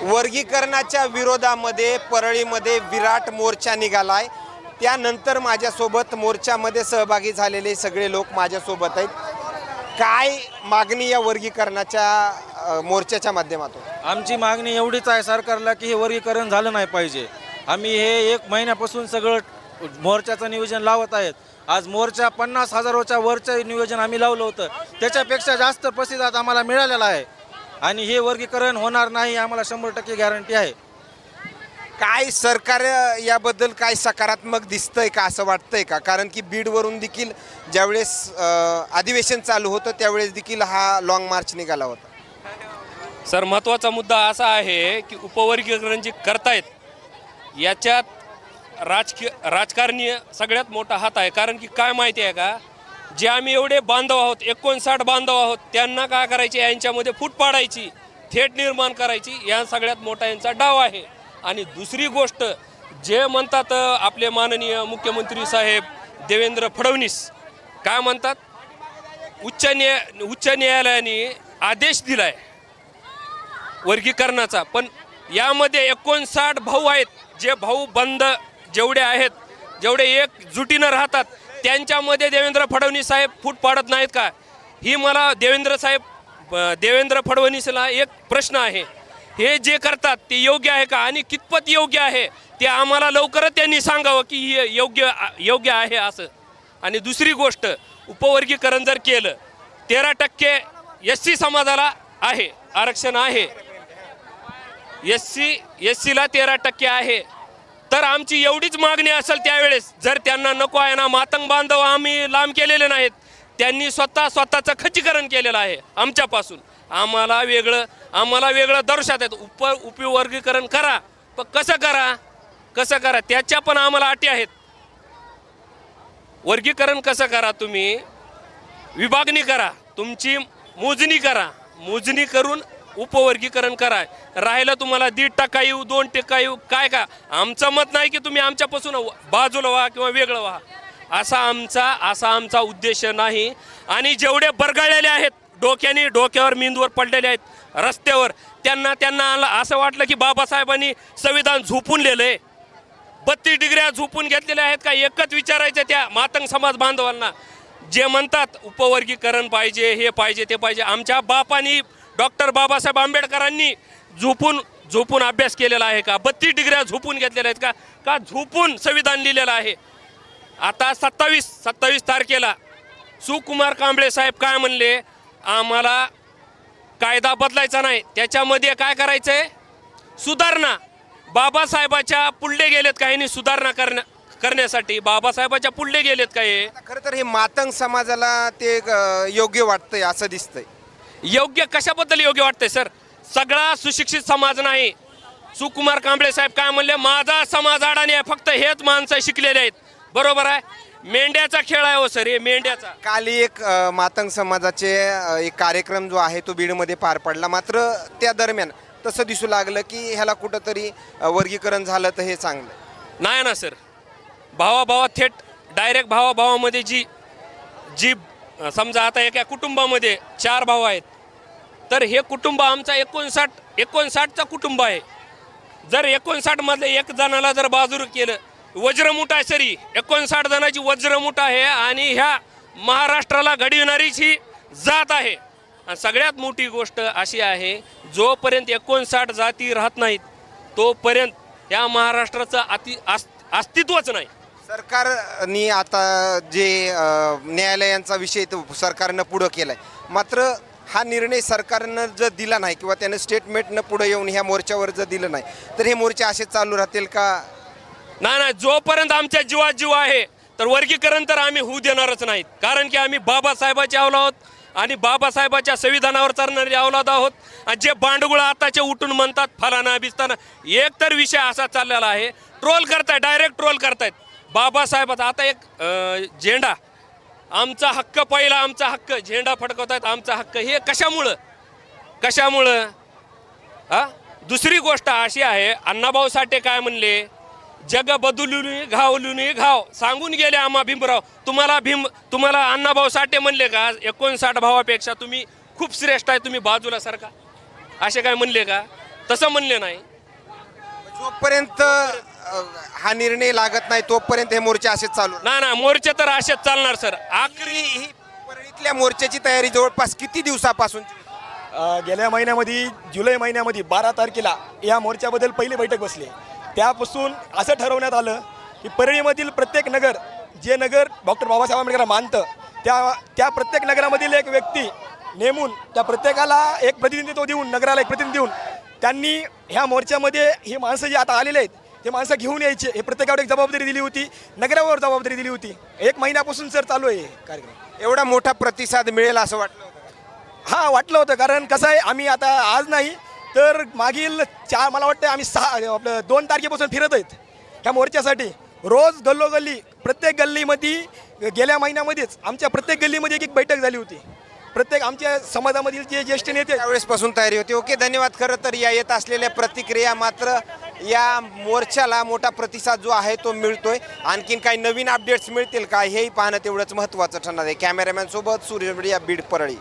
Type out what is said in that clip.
वर्गीकरणाच्या विरोधामध्ये परळीमध्ये विराट मोर्चा निघालाय। त्यानंतर माझ्यासोबत मोर्चामध्ये सहभागी झालेले सगळे लोक माझ्यासोबत आहेत। काय मागणी या वर्गीकरणाच्या मोर्चाच्या माध्यमातून? आमची मागणी एवढीच आहे सरकारला की हे वर्गीकरण झालं नाही पाहिजे। आम्ही हे 1 महिन्यापासून सगळं मोर्चाचं नियोजन लावत आहेत। आज मोर्चा 50,000च्या वरचं नियोजन आम्ही लावलं होतं, त्याच्यापेक्षा जास्त प्रतिसाद आम्हाला मिळालेला आहे आणि हे वर्गीकरण होणार नाही आम्हाला 100% गॅरंटी आहे। काय सरकार याबद्दल काय सकारात्मक दिसतंय का असं वाटतंय का? कारण की बीडवरून देखील ज्यावेळेस अधिवेशन चालू होतं त्यावेळेस देखील हा लॉंग मार्च निघाला होता। सर, महत्त्वाचा मुद्दा असा आहे की उपवर्गीकरण जे करतायत याच्यात राजकारणीय सगळ्यात मोठा हात आहे। कारण की काय माहिती आहे का, जे आम्ही एवढे बांधव आहोत, 59 बांधव आहोत, त्यांना काय करायचे, यांच्यामध्ये फूट पाडायची, थेट निर्माण करायची, या सगळ्यात मोठा यांचा डाव आहे। आणि दुसरी गोष्ट, जे म्हणतात आपले माननीय मुख्यमंत्री साहेब देवेंद्र फडणवीस काय म्हणतात, उच्च न्यायालयाने आदेश दिलाय वर्गीकरणाचा, पण यामध्ये 59 भाऊ आहेत, जे भाऊ बंद जेवढे आहेत, जेवढे एकजुटीनं राहतात, त्यांच्यामध्ये देवेंद्र फडणवीस साहेब फूट पाडत नाहीत का? ही मला देवेंद्र फडणवीसला एक प्रश्न आहे, हे जे करतात ते योग्य आहे का आणि कितपत योग्य आहे ते आम्हाला लवकरच त्यांनी सांगावं की हे योग्य आहे असं। आणि दुसरी गोष्ट, उपवर्गीकरण जर केलं, 13% SC समाजाला आहे, आरक्षण आहे, SCला 13% आहे, तर आमची एवढीच मागणी असेल त्यावेळेस, जर त्यांना नको आहे ना, मातंग बांधव आम्ही लांब केलेले नाहीत, त्यांनी स्वतःचं खच्चीकरण केलेलं आहे आमच्यापासून, आम्हाला वेगळं दर्शात आहेत। उपवर्गीकरण करा, पण कसं करा त्याच्या पण आम्हाला अटी आहेत। वर्गीकरण कसं करा, तुम्ही विभागणी करा, तुमची मोजणी करा, मोजणी करून उपवर्गीकरण करा। राहिलं तुम्हाला 1.5% येऊ, 2% येऊ, काय का, आमचं मत नाही की तुम्ही आमच्यापासून बाजूला व्हा किंवा वेगळं व्हा, असा आमचा उद्देश नाही। आणि जेवढे बरगळलेले आहेत, डोक्यावर मेंदूवर पडलेले आहेत रस्त्यावर, त्यांना असं वाटलं की बाबासाहेबांनी संविधान झोपून लिहिलंय, 32 डिग्र्या झोपून घेतलेल्या आहेत का? एकच विचारायचं त्या मातंग समाज बांधवांना, जे म्हणतात उपवर्गीकरण पाहिजे, हे पाहिजे, ते पाहिजे, आमच्या बापांनी डॉक्टर बाबासाहेब आंबेडकरांनी झोपून अभ्यास केलेला आहे का? 32 डिग्र्या झोपून घेतलेल्या आहेत का झोपून संविधान लिहिलेलं आहे? आता 27 तारखेला सुकुमार कांबळे साहेब काय म्हणले, आम्हाला कायदा बदलायचा नाही, त्याच्यामध्ये काय करायचंय, सुधारणा। बाबासाहेबाच्या पुढले गेलेत का यांनी सुधारणा करण्यासाठी? बाबासाहेबाच्या पुढले गेलेत का हे? खरं तर हे मातंग समाजाला ते योग्य वाटतंय असं दिसतंय। योग्य कशाबद्दल योग्य वाटतंय सर? सगळा सुशिक्षित समाज नाही। सुकुमार कांबळे साहेब काय म्हणले, माझा समाज अडाणी आहे, फक्त हेच माणसं शिकलेले आहेत, बरोबर आहे? मेंढ्याचा खेळ आहे हो सर, हे मेंढ्याचा। काल एक मातंग समाजाचे एक कार्यक्रम जो आहे तो बीडमध्ये पार पडला, मात्र त्या दरम्यान तसं दिसू लागलं की ह्याला कुठंतरी वर्गीकरण झालं तर हे चांगलं नाही ना सर। भावाभावात थेट डायरेक्ट भावाभावामध्ये जी समजा आता एका कुटुंबामध्ये 4 भाऊ आहेत, तर हे कुटुंब आमचा 59चा कुटुंब आहे। जर 59 मधले एक जणाला जर बाजूला केलं, वज्रमुठ आहे सरी, 59 जणांची वज्रमुठ आहे आणि ह्या महाराष्ट्राला घडविणारीच ही जात आहे। आणि सगळ्यात मोठी गोष्ट अशी आहे, जोपर्यंत 59 जाती राहत नाहीत तोपर्यंत या महाराष्ट्राचं अस्तित्वच नाही। सरकारने आता जे न्यायालयांचा विषय तो सरकारनं पुढं केलाय, मात्र हा निर्णय सरकारनं जर दिला नाही किंवा त्यानं स्टेटमेंटनं पुढे येऊन ह्या मोर्चावर जर दिलं नाही तर हे मोर्चे असे चालू राहतील का? नाही, जोपर्यंत आमच्या जीवात जीव आहे तर वर्गीकरण तर आम्ही होऊ देणारच नाहीत। कारण की आम्ही बाबासाहेबाचे अवलाद आहोत आणि बाबासाहेबाच्या संविधानावर चालणारे अवलाद आहोत। आणि जे बांडगुळ आताचे उठून म्हणतात फलाना बिस्ताना, एक तर विषय असा चाललेला आहे, ट्रोल करतायत, डायरेक्ट ट्रोल करतायत बाबासाहेबाचा। आता एक झेंडा, आमचा हक्क, पहिला आमचा हक्क, झेंडा फडकवतायत आमचा हक्क, हे कशामुळं? दुसरी गोष्ट अशी आहे, अण्णाभाऊ साठे काय म्हणले, जग बदलून घाव सांगून गेले आम्हा भीमराव। तुम्हाला अण्णाभाऊ साठे म्हणले का 59 भावापेक्षा तुम्ही खूप श्रेष्ठ आहे, तुम्ही बाजूला सरका, असे काय म्हणले का? तसं म्हणले नाही. जोपर्यंत हा निर्णय लागत नाही तोपर्यंत हे मोर्चे असेच चालू राहणार. ना मोर्चे तर असेच चालणार सर. आखरी ही परळीतल्या मोर्चाची तयारी जवळपास किती दिवसापासून गेल्या महिन्यामध्ये जुलै महिन्यामध्ये 12 तारखेला या मोर्चाबद्दल पहिली बैठक बसली. त्यापासून असं ठरवण्यात आलं की परळीमधील प्रत्येक नगर, जे नगर डॉक्टर बाबासाहेब आंबेडकर मानतं, त्या प्रत्येक नगरामधील एक व्यक्ती नेमून त्या प्रत्येकाला एक प्रतिनिधित्व देऊन, नगराला एक प्रतिनिधी देऊन त्यांनी ह्या मोर्चामध्ये ही माणसं जी आता आलेले आहेत ते माणसं घेऊन यायचे. हे प्रत्येकावर एक जबाबदारी दिली होती, नगरावर जबाबदारी दिली होती. 1 महिन्यापासून सर चालू आहे कार्यक्रम. एवढा मोठा प्रतिसाद मिळेल असं वाटलं होतं? हां, वाटलं होतं. कारण कसं आहे, आम्ही आता आज नाही तर मागील मला वाटतं आम्ही 2 तारखेपासून फिरत आहेत ह्या मोर्चासाठी. रोज गल्लोगल्ली, प्रत्येक गल्लीमध्ये गेल्या महिन्यामध्येच आमच्या प्रत्येक गल्लीमध्ये एक बैठक झाली होती. प्रत्येक आमच्या समाजामधील जे ज्येष्ठ नेते त्यावेळेसपासून तयारी होती. ओके, धन्यवाद. खरं तर या येत असलेल्या प्रतिक्रिया, मात्र या मोर्चाला मोठा प्रतिसाद जो आहे तो मिळतोय. आणखीन काही नवीन अपडेट्स मिळतील का हेही पाहणं तेवढंच महत्त्वाचं ठरणार आहे. कॅमेरामॅन सोबत सूर्य मीडिया, बीड, परळी.